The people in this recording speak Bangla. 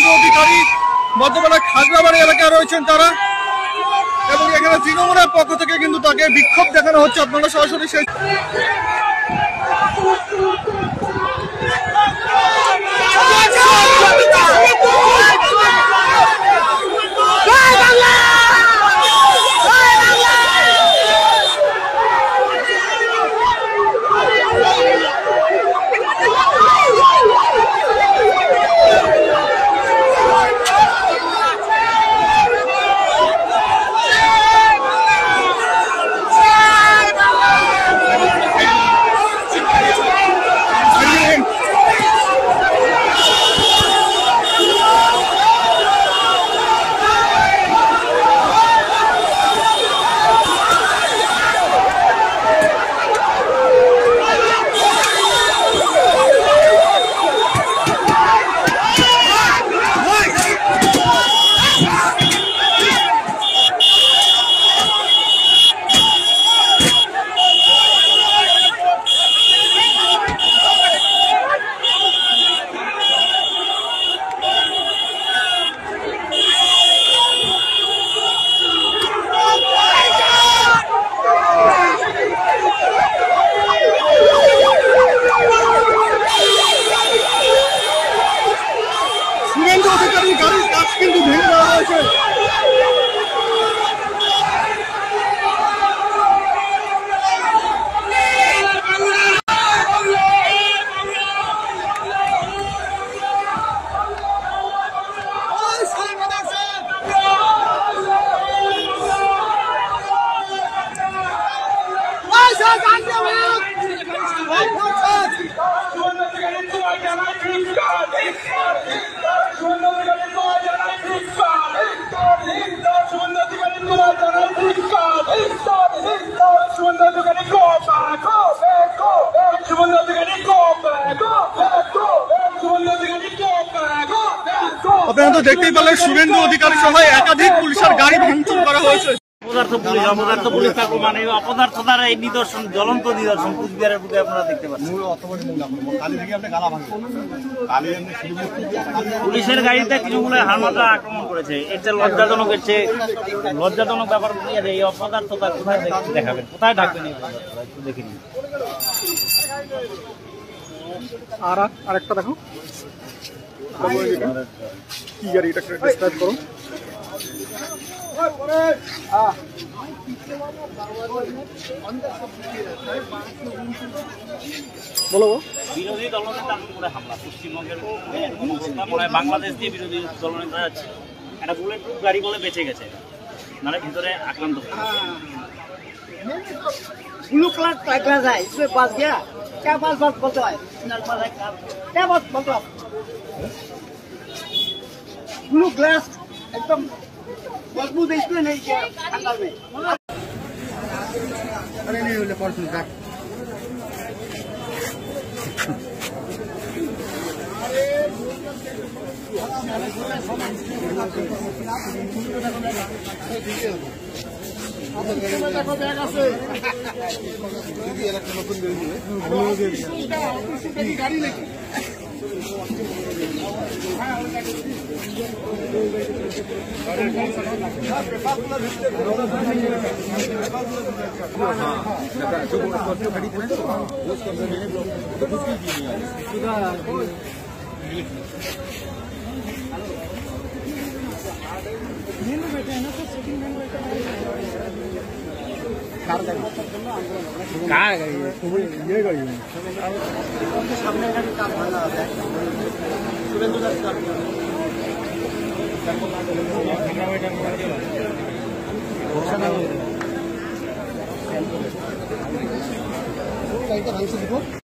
শুভেন্দু অধিকারী মধ্যপাড়া খাগড়াবাড়ি এলাকায় রয়েছেন তারা, এবং এখানে তৃণমূলের পক্ষ থেকে কিন্তু তাকে বিক্ষোভ দেখানো হচ্ছে। আপনারা সরাসরি সেই শুভেন্দু অধিকারী গাড়ির কাজ কিন্তু ভেঙে দেওয়া হয়েছে। আপনারা তো দেখতেই পেলেন শুভেন্দু অধিকারী সহ একাধিক পুলিশের গাড়ি ভাঙচুর করা হয়েছে। অপদার্থ পুলিশ থাকবো মানে অপদার্থতার এই নিদর্শন, জ্বলন্ত নিদর্শন কুচবিহারের বুকে আপনারা দেখতে পাচ্ছেন। পুলিশের গাড়িতে তৃণমূলের হারমাত্রা আক্রমণ করেছে, এর চেয়ে লজ্জাজনক, এর চেয়ে লজ্জাজনক ব্যাপার। এই অপদার্থতা কোথায় দেখাবেন, কোথায় ঢাকবেন একটু দেখে নিন। আরেকটা দেখো কি গাড়ি, এটা ডিসক্রাইব করো। বলো। বিরোধী দলনেতার উপরে হামলা, পশ্চিমবঙ্গের বাংলাদেশ দিয়ে বিরোধী দলনেতা একটা বুলেট প্রুফ গাড়ি বলে বেঁচে গেছে, নাহলে ভিতরে আক্রান্ত হয়ে ब्लू कलर का ग्लास है, इसमें पास गया क्या पास बात बोलते है, क्या बात बोलते हो? ब्लू ग्लास एकदम मजबूत है, इसमें नहीं किया अंदर में। अरे नहीं बोले परसों का দেখো ব্যাগ আছে গাড়ি নাকি সামনে গাড়ি কাপ ভাঙা আছে শুভেন্দু দাস কাপ